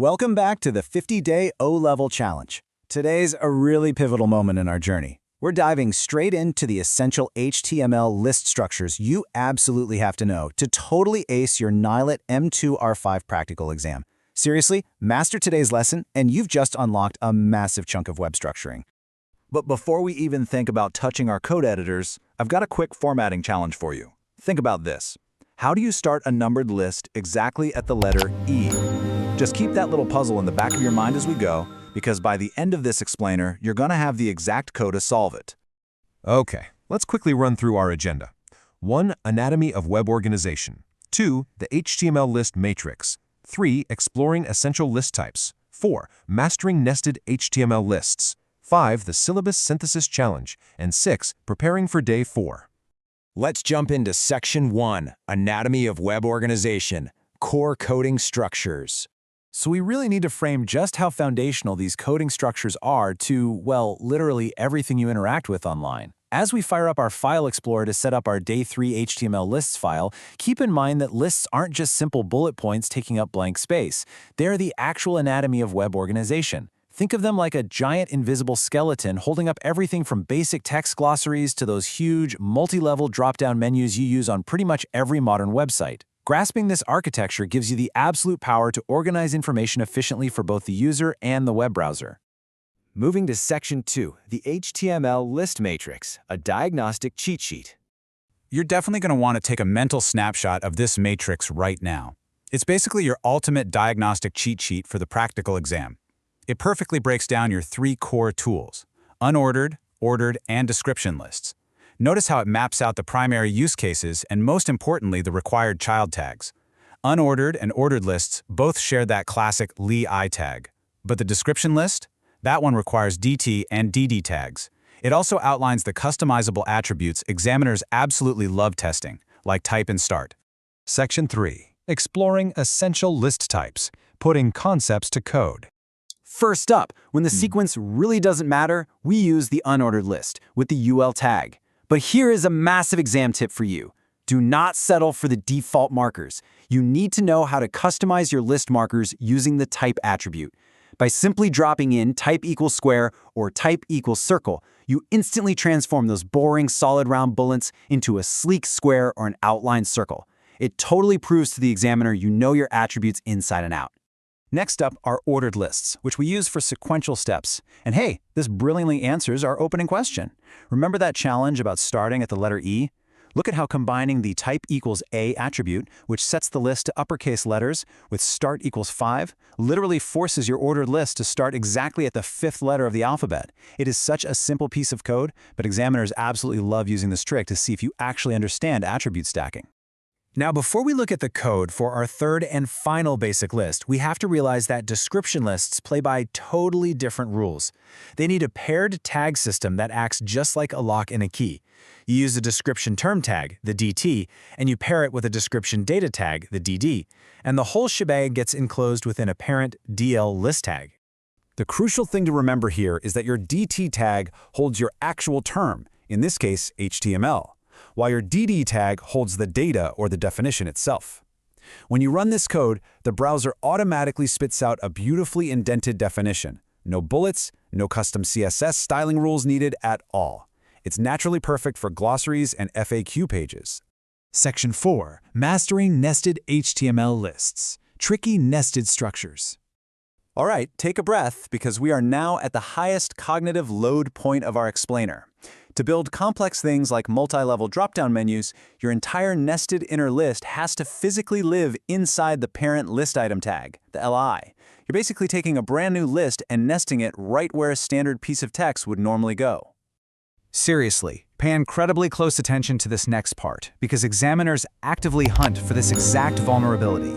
Welcome back to the 50-Day O-Level Challenge. Today's a really pivotal moment in our journey. We're diving straight into the essential HTML list structures you absolutely have to know to totally ace your NIELIT M2-R5 practical exam. Seriously, master today's lesson and you've just unlocked a massive chunk of web structuring. But before we even think about touching our code editors, I've got a quick formatting challenge for you. Think about this. How do you start a numbered list exactly at the letter E? Just keep that little puzzle in the back of your mind as we go, because by the end of this explainer, you're going to have the exact code to solve it. Okay, let's quickly run through our agenda. 1. Anatomy of web organization. 2. The HTML list matrix. 3. Exploring essential list types. 4. Mastering nested HTML lists. 5. The syllabus synthesis challenge. And 6. Preparing for day 4. Let's jump into Section 1, Anatomy of Web Organization, Core Coding Structures. So we really need to frame just how foundational these coding structures are to, well, literally everything you interact with online. As we fire up our File Explorer to set up our Day 3 HTML lists file, keep in mind that lists aren't just simple bullet points taking up blank space. They're the actual anatomy of web organization. Think of them like a giant invisible skeleton holding up everything from basic text glossaries to those huge, multi-level drop-down menus you use on pretty much every modern website. Grasping this architecture gives you the absolute power to organize information efficiently for both the user and the web browser. Moving to Section 2, the HTML list matrix, a diagnostic cheat sheet. You're definitely going to want to take a mental snapshot of this matrix right now. It's basically your ultimate diagnostic cheat sheet for the practical exam. It perfectly breaks down your 3 core tools: unordered, ordered, and description lists. Notice how it maps out the primary use cases and, most importantly, the required child tags. Unordered and ordered lists both share that classic li tag. But the description list? That one requires DT and DD tags. It also outlines the customizable attributes examiners absolutely love testing, like type and start. Section 3. Exploring essential list types, putting concepts to code. First up, when the sequence really doesn't matter, we use the unordered list with the UL tag. But here is a massive exam tip for you. Do not settle for the default markers. You need to know how to customize your list markers using the type attribute. By simply dropping in type equals square or type equals circle, you instantly transform those boring solid round bullets into a sleek square or an outlined circle. It totally proves to the examiner you know your attributes inside and out. Next up are ordered lists, which we use for sequential steps. And hey, this brilliantly answers our opening question. Remember that challenge about starting at the letter E? Look at how combining the type equals A attribute, which sets the list to uppercase letters, with start equals 5, literally forces your ordered list to start exactly at the 5th letter of the alphabet. It is such a simple piece of code, but examiners absolutely love using this trick to see if you actually understand attribute stacking. Now, before we look at the code for our third and final basic list, we have to realize that description lists play by totally different rules. They need a paired tag system that acts just like a lock and a key. You use a description term tag, the DT, and you pair it with a description data tag, the DD, and the whole shebang gets enclosed within a parent DL list tag. The crucial thing to remember here is that your DT tag holds your actual term, in this case, HTML, while your DD tag holds the data or the definition itself. When you run this code, the browser automatically spits out a beautifully indented definition. No bullets, no custom CSS styling rules needed at all. It's naturally perfect for glossaries and FAQ pages. Section 4. Mastering nested HTML lists. Tricky nested structures. All right, take a breath because we are now at the highest cognitive load point of our explainer. To build complex things like multi-level drop-down menus, your entire nested inner list has to physically live inside the parent list item tag, the LI. You're basically taking a brand new list and nesting it right where a standard piece of text would normally go. Seriously, pay incredibly close attention to this next part, because examiners actively hunt for this exact vulnerability.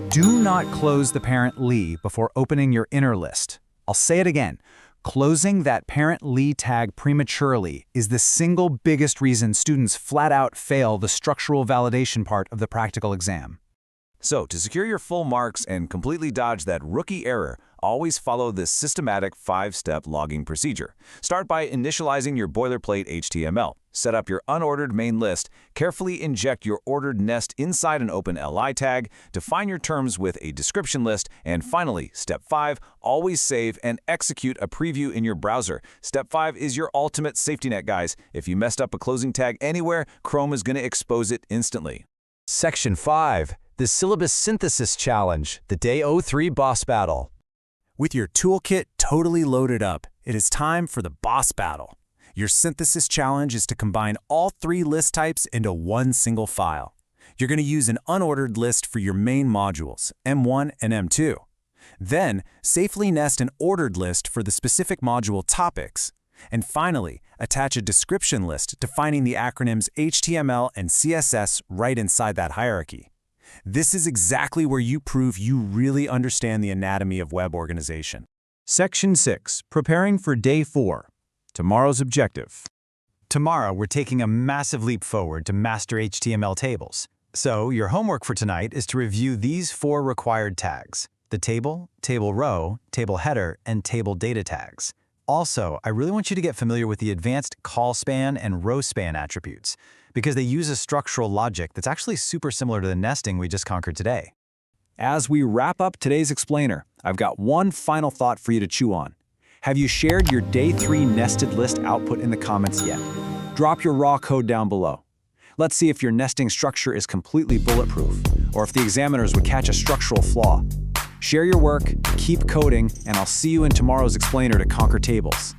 Do not close the parent li before opening your inner list. I'll say it again. Closing that parent li tag prematurely is the single biggest reason students flat out fail the structural validation part of the practical exam. So, to secure your full marks and completely dodge that rookie error, always follow this systematic 5-step logging procedure. Start by initializing your boilerplate HTML. Set up your unordered main list, carefully inject your ordered nest inside an open LI tag, define your terms with a description list, and finally, step 5, always save and execute a preview in your browser. Step 5 is your ultimate safety net, guys. If you messed up a closing tag anywhere, Chrome is going to expose it instantly. Section 5, the Syllabus Synthesis Challenge, the Day 03 Boss Battle. With your toolkit totally loaded up, it is time for the boss battle. Your synthesis challenge is to combine all 3 list types into one single file. You're going to use an unordered list for your main modules, M1 and M2. Then, safely nest an ordered list for the specific module topics. And finally, attach a description list defining the acronyms HTML and CSS right inside that hierarchy. This is exactly where you prove you really understand the anatomy of web organization. Section 6, preparing for Day 4. Tomorrow's objective. Tomorrow, we're taking a massive leap forward to master HTML tables. So, your homework for tonight is to review these 4 required tags: the table, table row, table header, and table data tags. Also, I really want you to get familiar with the advanced call span and row span attributes, because they use a structural logic that's actually super similar to the nesting we just conquered today. As we wrap up today's explainer, I've got one final thought for you to chew on. Have you shared your Day 3 nested list output in the comments yet? Drop your raw code down below. Let's see if your nesting structure is completely bulletproof, or if the examiners would catch a structural flaw. Share your work, keep coding, and I'll see you in tomorrow's explainer to conquer tables.